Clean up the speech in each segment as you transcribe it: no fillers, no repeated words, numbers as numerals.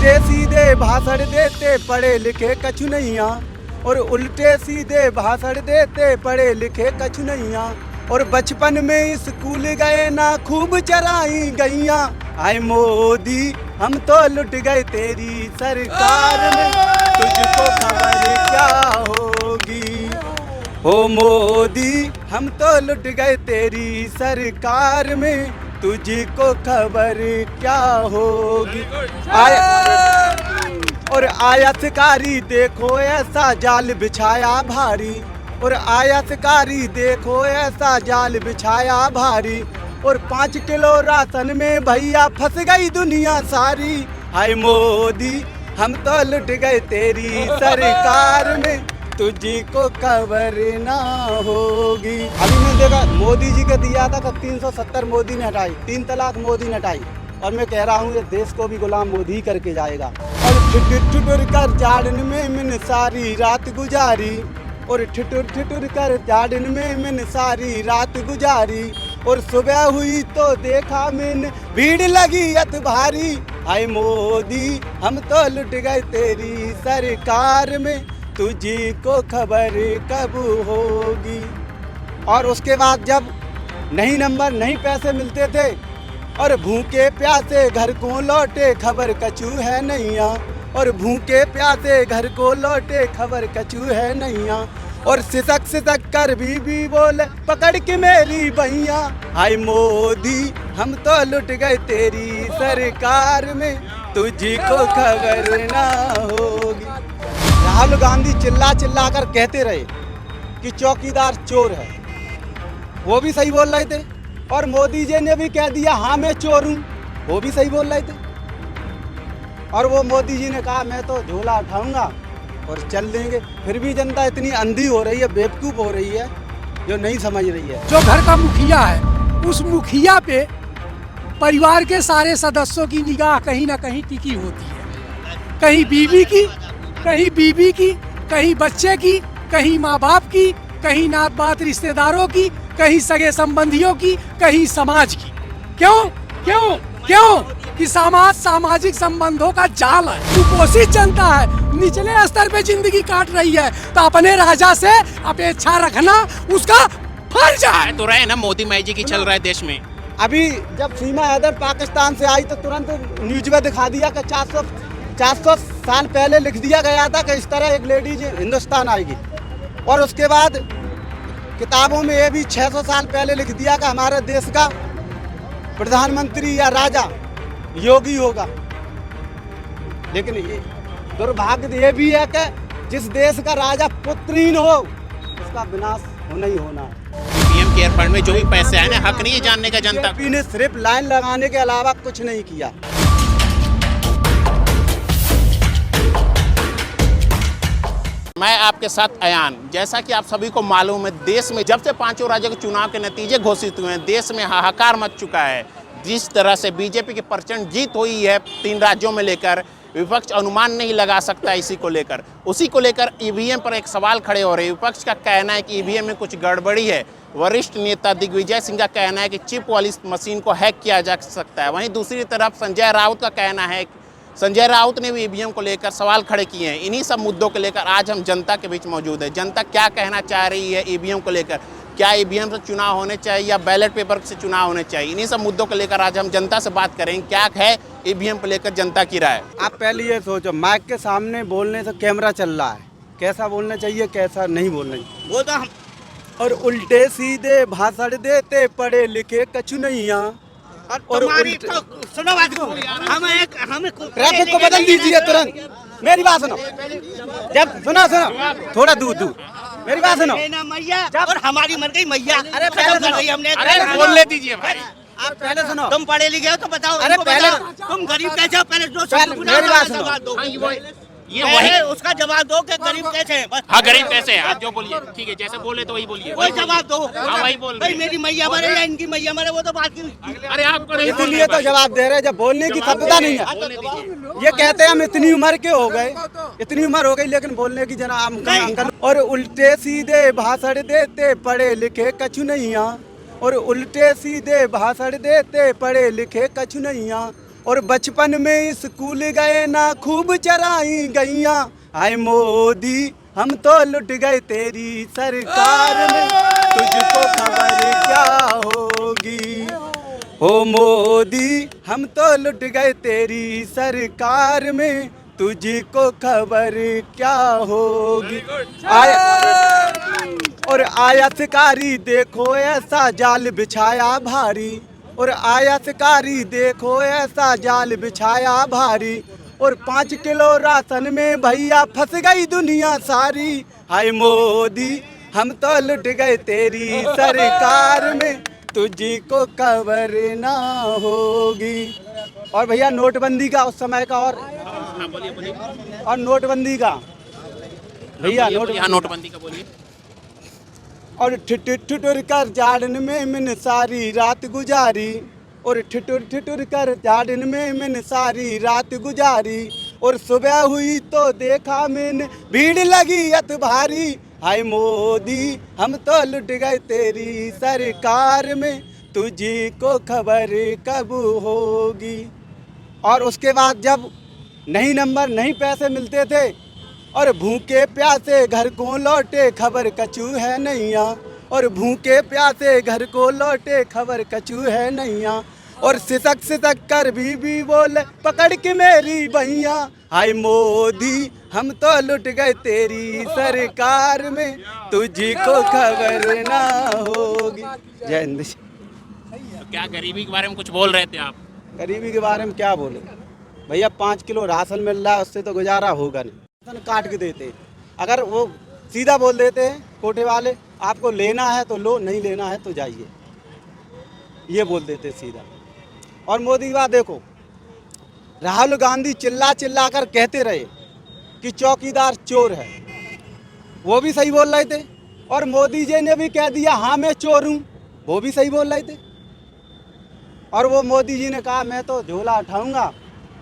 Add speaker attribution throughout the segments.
Speaker 1: उल्टे सीधे भाषण देते पढ़े लिखे कछु नैया, और उल्टे सीधे भाषण देते पढ़े लिखे कछु नैया। और बचपन में स्कूल गए ना खूब चराई गैया। आए मोदी हम तो लुट गए तेरी सरकार में, तुझको खबर क्या होगी। ओ मोदी हम तो लुट गए तेरी सरकार में, तुझको खबर क्या होगी। और आयतकारी देखो ऐसा जाल बिछाया भारी, और आयतकारी देखो ऐसा जाल बिछाया भारी। और 5 किलो राशन में भैया फंस गई दुनिया सारी। हाय मोदी हम तो लुट गए तेरी सरकार में, तुझको खबर ना होगी। अभी मैंने देखा मोदी जी का दिया था 370 मोदी ने हटाई, 3 तलाक मोदी ने हटाई, और मैं कह रहा हूँ ये देश को भी गुलाम मोदी करके जाएगा। और ठिठुर कर जाड़न में मैंने सारी रात गुजारी, और ठिठुर कर जाड़न में मैंने सारी रात गुजारी। और सुबह हुई तो देखा मैंने भीड़ लगी अत भारी। हाय मोदी हम तो लुट गए तेरी सरकार में, तुझको खबर कब होगी। और उसके बाद जब नहीं नंबर नहीं पैसे मिलते थे, और भूखे प्यासे घर को लौटे खबर कछु है नैया, और भूखे प्यासे घर को लौटे खबर कछु है नैया। और सिसक कर भी बोले पकड़ के मेरी भैया। हाय मोदी हम तो लुट गए तेरी सरकार में, तुझको खबर ना होगी। राहुल गांधी चिल्ला कर कहते रहे कि चौकीदार चोर है, वो भी सही बोल रहे थे। और मोदी जी ने भी कह दिया हाँ मैं चोर हूँ, वो भी सही बोल रहे थे। और वो मोदी जी ने कहा मैं तो झोला उठाऊंगा और चल देंगे। फिर भी जनता इतनी अंधी हो रही है, बेवकूफ़ हो रही है, जो नहीं समझ रही है।
Speaker 2: जो घर का मुखिया है, उस मुखिया पे परिवार के सारे सदस्यों की निगाह कहीं ना कहीं टिकी होती है। कहीं बीवी की, कहीं बीबी की, कहीं बच्चे की, कहीं माँ बाप की, कहीं नात बात रिश्तेदारों की, कहीं सगे संबंधियों की, कहीं समाज की। क्यों क्यों क्यों कि समाज सामाजिक संबंधों का जाल है। कुपोषित जनता है, निचले स्तर पे जिंदगी काट रही है, तो अपने राजा से अपेक्षा रखना उसका फर्ज है।
Speaker 3: तो रहे ना मोदी माई जी की चल रहा है देश में।
Speaker 1: अभी जब सीमा हैदर पाकिस्तान से आई तो तुरंत न्यूज में दिखा दिया कि 400 साल पहले लिख दिया गया था कि इस तरह एक लेडीज हिंदुस्तान आएगी। और उसके बाद किताबों में ये भी 600 साल पहले लिख दिया कि हमारे देश का प्रधानमंत्री या राजा योगी होगा। लेकिन ये दुर्भाग्य ये भी है कि जिस देश का राजा पुत्रहीन हो उसका विनाश होना ही होना है।
Speaker 3: पीएम केयर फंड में जो भी पैसे आए ना, हक नहीं है जानने का जनता
Speaker 1: बीजेपी ने सिर्फ लाइन लगाने के अलावा कुछ नहीं किया।
Speaker 3: मैं आपके साथ अयान। जैसा कि आप सभी को मालूम है, देश में जब से 5 राज्यों के चुनाव के नतीजे घोषित हुए हैं, देश में हाहाकार मच चुका है। जिस तरह से बीजेपी की प्रचंड जीत हुई है 3 राज्यों में लेकर, विपक्ष अनुमान नहीं लगा सकता इसी को लेकर। उसी को लेकर ईवीएम पर एक सवाल खड़े हो रहे हैं। विपक्ष का कहना है कि ईवीएम में कुछ गड़बड़ी है। वरिष्ठ नेता दिग्विजय सिंह का कहना है कि चिप वाली मशीन को हैक किया जा सकता है। वहीं दूसरी तरफ संजय राउत का कहना है, संजय राउत ने भी ईवीएम को लेकर सवाल खड़े किए हैं। इन्हीं सब मुद्दों को लेकर आज हम जनता के बीच मौजूद है। जनता क्या कहना चाह रही है ईवीएम को लेकर, क्या ईवीएम से चुनाव होने चाहिए या बैलेट पेपर से चुनाव होने चाहिए, इन्हीं सब मुद्दों को लेकर आज हम जनता से बात करेंगे। क्या है ईवीएम को लेकर जनता की राय।
Speaker 1: आप पहले ये सोचो, माइक के सामने बोलने से कैमरा चल रहा है, कैसा बोलना चाहिए कैसा नहीं बोलना चाहिए, वो तो हम। और उल्टे सीधे भाषण देते पढ़े लिखे कछु नैया। और
Speaker 4: तो सुनो बात को, हमें
Speaker 1: ट्रैफिक को बदल दीजिए तुरंत। मेरी बात सुनो, जब सुनो थोड़ा दूर मेरी बात सुनो।
Speaker 4: मैया और हमारी मर गई मैया। अरे पहले हमने
Speaker 3: बोलने दीजिए भाई।
Speaker 1: आप पहले सुनो।
Speaker 4: तुम पढ़े लिखे हो तो बताओ।
Speaker 1: अरे पहले
Speaker 4: तुम गरीब कैसे हो, पहले
Speaker 1: मेरी बात सुनो।
Speaker 4: ये वही उसका जवाब दो कि गरीब कैसे है।
Speaker 3: हाँ गरीब कैसे है, आप जो बोलिए ठीक है, जैसे बोले तो वही बोलिए।
Speaker 4: वही जवाब दो।
Speaker 3: हाँ वही बोल
Speaker 4: भाई मेरी मैया मरे या इनकी मैया मरे वो तो बात की।
Speaker 3: अरे आपको नहीं
Speaker 1: इसलिए तो जवाब दे रहे हैं, जब बोलने की सभ्यता नहीं है। ये कहते हैं हम इतनी उम्र के हो गए, इतनी उम्र हो गई लेकिन बोलने की जना अंकल। और उल्टे सीधे भाषण देते पढ़े लिखे कछु नैया, और उल्टे सीधे भाषण देते पढ़े लिखे कछु नैया। और बचपन में स्कूल गए ना खूब चराई गैया। आए मोदी हम तो लुट गए तेरी सरकार में, तुझको खबर क्या होगी। ओ मोदी हम तो लुट गए तेरी सरकार में, तुझको खबर क्या होगी। और आया शिकारी देखो ऐसा जाल बिछाया भारी, और आया शिकारी देखो ऐसा जाल बिछाया भारी। और 5 किलो राशन में भैया फंस गई दुनिया सारी। हाय मोदी हम तो लुट गए तेरी सरकार में, तुझको खबर ना होगी। और भैया नोटबंदी का उस समय का, और नोटबंदी का भैया
Speaker 3: नोटबंदी का बोलिए।
Speaker 1: और ठिठुर कर जाड़न में मैंने सारी रात गुजारी, और ठिठुर कर जाड़न में मैंने सारी रात गुजारी। और सुबह हुई तो देखा मैंने भीड़ लगी अत भारी। हाय मोदी हम तो लुट गए तेरी सरकार में, तुझको खबर कब होगी। और उसके बाद जब नहीं नंबर नहीं पैसे मिलते थे, और भूखे प्यासे घर को लौटे खबर कचू है नैया। और भूखे प्यासे घर को लौटे खबर कचू है नैया। और सिसक कर भी बोले पकड़ के मेरी भैया। हाय मोदी हम तो लुट गए तेरी सरकार में, तुझको खबर ना होगी। जय हिंद।
Speaker 3: तो क्या गरीबी के बारे में कुछ बोल रहे थे आप?
Speaker 1: गरीबी के बारे में क्या बोले भैया, 5 किलो राशन मिल रहा है, उससे तो गुजारा होगा नहीं। राशन काट के देते, अगर वो सीधा बोल देते हैं कोटे वाले, आपको लेना है तो लो, नहीं लेना है तो जाइए, ये बोल देते सीधा। और मोदी की बात देखो, राहुल गांधी चिल्ला कर कहते रहे कि चौकीदार चोर है, वो भी सही बोल रहे थे। और मोदी जी ने भी कह दिया हाँ मैं चोर हूँ, वो भी सही बोल रहे थे। और वो मोदी जी ने कहा मैं तो झोला उठाऊंगा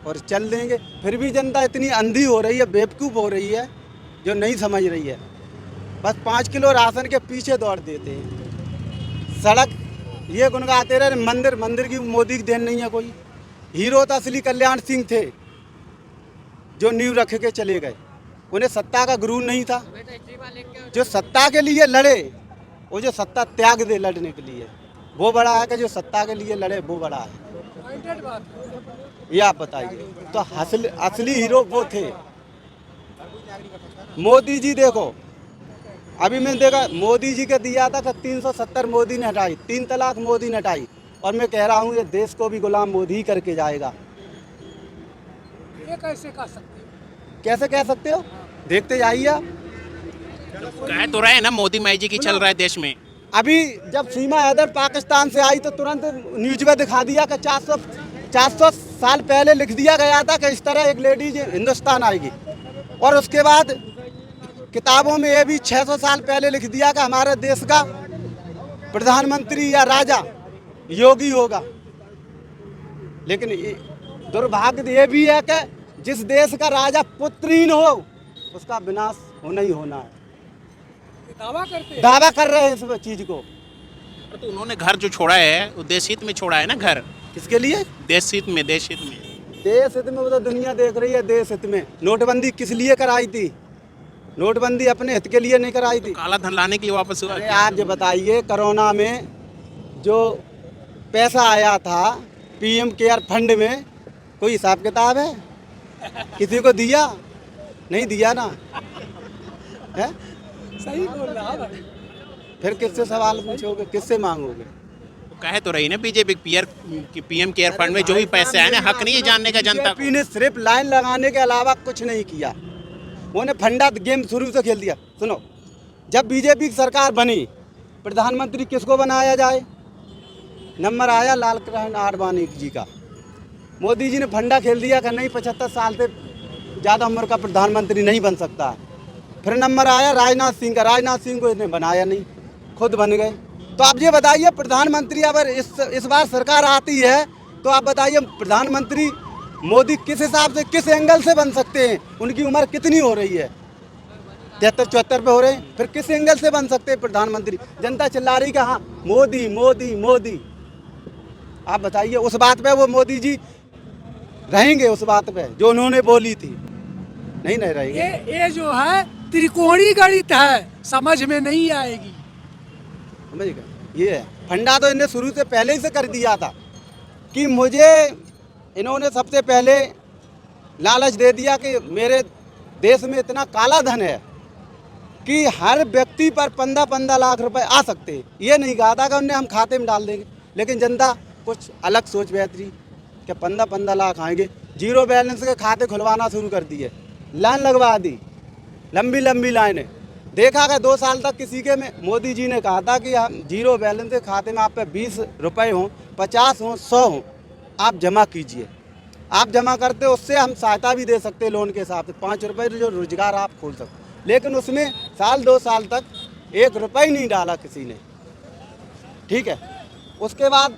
Speaker 1: और चल देंगे। फिर भी जनता इतनी अंधी हो रही है, बेवकूफ़ हो रही है, जो नहीं समझ रही है, बस 5 किलो राशन के पीछे दौड़ देते हैं। सड़क ये गुनगाते रहे, मंदिर की मोदी की देन नहीं है कोई। हीरो तो असली कल्याण सिंह थे, जो नींव रख के चले गए। उन्हें सत्ता का गुरूर नहीं था, जो सत्ता के लिए लड़े, वो जो सत्ता त्याग दे लड़ने के लिए, वो बड़ा है कि जो सत्ता के लिए लड़े वो बड़ा है। ये आप बताइए। तो असली हीरो वो थे। मोदी जी देखो, अभी मैंने देखा मोदी जी के दिया था कि 370 मोदी ने हटाई, 3 तलाक मोदी ने हटाई, और मैं कह रहा हूँ ये देश को भी गुलाम मोदी ही करके जाएगा।
Speaker 2: ये कैसे कह सकते हो?
Speaker 1: कैसे कह सकते हो? देखते जाइए आप।
Speaker 3: कह तो रहे हैं ना मोदी मैजिक ही चल रहा है देश में।
Speaker 1: अभी जब सीमा हैदर पाकिस्तान से आई तो तुरंत न्यूज में दिखा दिया कि 400 साल पहले लिख दिया गया था कि इस तरह एक लेडीज हिंदुस्तान आएगी। और उसके बाद किताबों में ये भी 600 साल पहले लिख दिया कि हमारे देश का प्रधानमंत्री या राजा योगी होगा। लेकिन दुर्भाग्य ये भी है कि जिस देश का राजा पुत्रहीन हो, उसका विनाश होना ही होना है। दावा कर रहे हैं इस चीज को।
Speaker 3: तो उन्होंने घर जो छोड़ा है वो देश हित में छोड़ा है ना। घर
Speaker 1: किसके लिए?
Speaker 3: देश हित में।
Speaker 1: देश हित में वो तो दुनिया देख रही है। देश हित में नोटबंदी किस लिए कराई थी? नोटबंदी अपने हित के लिए नहीं कराई थी,
Speaker 3: काला धन लाने के लिए वापस हुआ।
Speaker 1: अरे आप जो बताइए, कोरोना में जो पैसा आया था पीएम केयर फंड में, कोई हिसाब किताब है? किसी को दिया? नहीं दिया ना है?
Speaker 2: सही बोल रहा है।
Speaker 1: फिर किससे सवाल पूछोगे, किससे मांगोगे?
Speaker 3: कहे तो रही ना बीजेपी पीएम केयर फंड में जो भी पैसे आए ना, हक नहीं है जानने का जनता
Speaker 1: बीजेपी ने सिर्फ लाइन लगाने के अलावा कुछ नहीं किया। उन्होंने फंडा गेम शुरू से खेल दिया। सुनो, जब बीजेपी की सरकार बनी, प्रधानमंत्री किसको बनाया जाए? नंबर आया लाल कृष्ण आडवाणी जी का। मोदी जी ने फंडा खेल दिया कि नहीं, 75 साल से ज़्यादा उम्र का प्रधानमंत्री नहीं बन सकता। फिर नंबर आया राजनाथ सिंह का। राजनाथ सिंह को इसने बनाया नहीं, खुद बन गए। तो आप ये बताइए, प्रधानमंत्री अगर इस बार सरकार आती है तो आप बताइए प्रधानमंत्री मोदी किस हिसाब से, किस एंगल से बन सकते हैं? उनकी उम्र कितनी हो रही है? 73-74 पे हो रहे हैं। फिर किस एंगल से बन सकते हैं प्रधानमंत्री? जनता चिल्ला रही कि हाँ मोदी मोदी मोदी। आप बताइए, उस बात पे वो मोदी जी रहेंगे उस बात पे जो उन्होंने बोली थी, नहीं रहेंगे।
Speaker 2: ये जो है त्रिकोणी गणित है, समझ में नहीं आएगी।
Speaker 1: समझ गए? ये है फंडा तो इन्हें शुरू से पहले ही से कर दिया था कि मुझे इन्होंने सबसे पहले लालच दे दिया कि मेरे देश में इतना काला धन है कि हर व्यक्ति पर 15-15 लाख रुपए आ सकते हैं। ये नहीं कहा था कि उन्हें हम खाते में डाल देंगे, लेकिन जनता कुछ अलग सोच बेहतरी कि 15-15 लाख आएंगे। जीरो बैलेंस के खाते खुलवाना शुरू कर दिए, लाइन लगवा दी, लंबी लंबी लाइनें। देखा कि 2 साल तक किसी के में मोदी जी ने कहा था कि हम जीरो बैलेंस के खाते में आप पे 20 रुपये हों, 50 हों, 100 हों, आप जमा कीजिए। आप जमा करते उससे हम सहायता भी दे सकते लोन के हिसाब से, 5 रुपये जो रोजगार आप खोल सकते। लेकिन उसमें 1-2 साल तक 1 रुपये नहीं डाला किसी ने। ठीक है, उसके बाद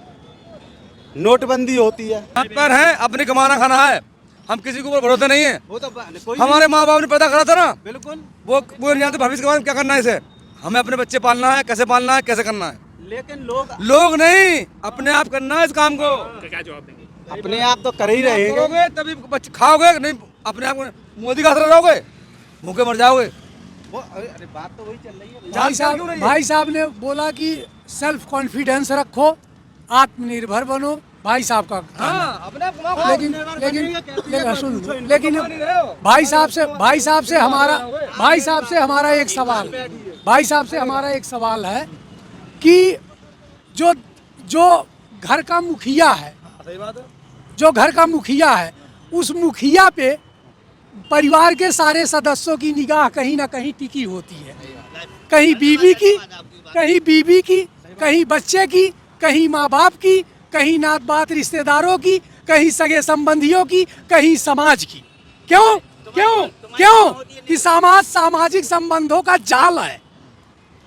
Speaker 1: नोटबंदी होती है।
Speaker 5: हाथ पैर है, अपने कमाना खाना है, हम किसी के ऊपर भरोसा नहीं है।
Speaker 1: वो तो
Speaker 5: हमारे माँ बाप ने पैदा करा था ना,
Speaker 1: बिल्कुल,
Speaker 5: वो नहीं जानते भविष्य के बारे में क्या करना है इसे। हमें अपने बच्चे पालना है, कैसे पालना है, कैसे करना है।
Speaker 1: लेकिन
Speaker 5: लोग नहीं, अपने आप करना है इस काम को।
Speaker 3: क्या जवाब देंगे?
Speaker 1: अपने आप तो कर ही रहे हैं।
Speaker 5: करोगे तभी बच्चे खाओगे, नहीं अपने आप को मोदी का असर रहोगे, भूखे मर जाओगे।
Speaker 1: अरे बात तो वही चल रही है।
Speaker 2: भाई साहब ने बोला कि सेल्फ कॉन्फिडेंस रखो, आत्मनिर्भर बनो। भाई साहब का
Speaker 5: अपने आप कमाओ।
Speaker 2: लेकिन भाई साहब से हमारा एक सवाल है कि जो घर का मुखिया है, उस मुखिया पे परिवार के सारे सदस्यों की निगाह कहीं ना कहीं टिकी होती है। कहीं बीवी की, कहीं बच्चे की, कहीं माँ बाप की, कहीं नात बात रिश्तेदारों की, कहीं सगे संबंधियों की, कहीं समाज की। क्यों कि सामाजिक संबंधों का जाल है।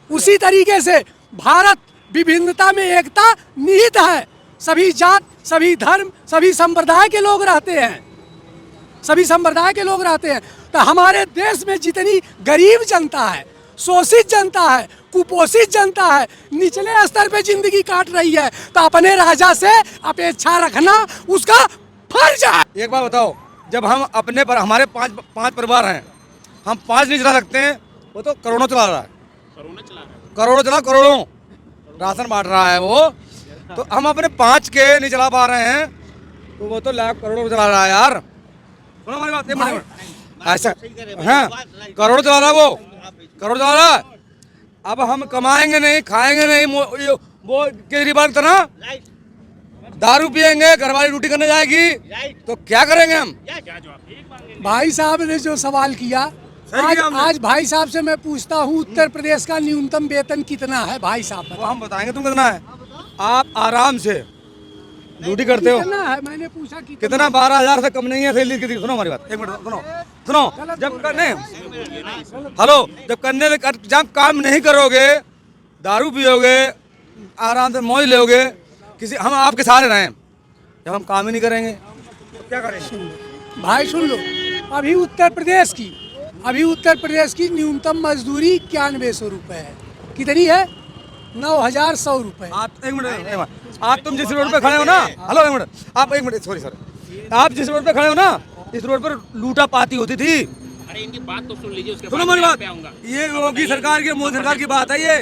Speaker 2: उसी तरीके से भारत विभिन्नता में एकता निहित है। सभी जात, सभी धर्म, सभी संप्रदाय के लोग रहते हैं। तो हमारे देश में जितनी गरीब जनता है, शोषित जनता है, कुपोषित जनता है, निचले स्तर पे जिंदगी काट रही है, तो अपने राजा से अपेक्षा रखना उसका फर्ज है।
Speaker 5: एक बात बताओ, जब हम अपने पर हमारे पांच परिवार हैं, हम 5 नहीं चला सकते हैं, वो तो करोड़ों चला रहा है। करोड़ों राशन बांट रहा है वो, तो हम अपने 5 के नहीं चला पा रहे हैं, तो वो तो लाख करोड़ों चला रहा है यार। सुनो हमारी बात, एक मिनट। ऐसा हाँ, करोड़ चला रहा है वो, करोड़ चला रहा है। अब हम कमाएंगे नहीं, खाएंगे नहीं, वो केजरीवाल की तरह दारू पियेंगे, घरवाली ड्यूटी करने जाएगी, तो क्या करेंगे हम?
Speaker 2: भाई साहब ने जो सवाल किया, आज भाई साहब से मैं पूछता हूँ, उत्तर प्रदेश का न्यूनतम वेतन कितना है? भाई साहब
Speaker 5: वो हम बताएंगे तुम कितना है। आप आराम से ड्यूटी करते हो,
Speaker 2: कितना है? मैंने पूछा
Speaker 5: कितना 12,000 से कम नहीं है सैलरी की। सुनो हमारी बात, एक मिनट सुनो। जब करने जब काम नहीं करोगे, दारू पियोगे, आराम से मौज लोगे, हम आपके सहारे रहें, जब हम काम ही नहीं करेंगे तो क्या करेंगे?
Speaker 2: भाई सुन लो, अभी उत्तर प्रदेश की न्यूनतम मजदूरी 9100 रुपये है। कितनी है? 9,100 रुपये।
Speaker 5: एक मिनट, आप तुम जिस रोड पे खड़े हो ना, हेलो एक मिनट, आप एक मिनट, सॉरी, आप जिस रोड पे खड़े हो ना, इस रोड पर लूटा पाती होती थी।
Speaker 3: अरे इनकी बात तो सुन लीजिए, उसके
Speaker 5: सुनो हमारी बात, ये योगी सरकार की, मोदी सरकार की बात है ये।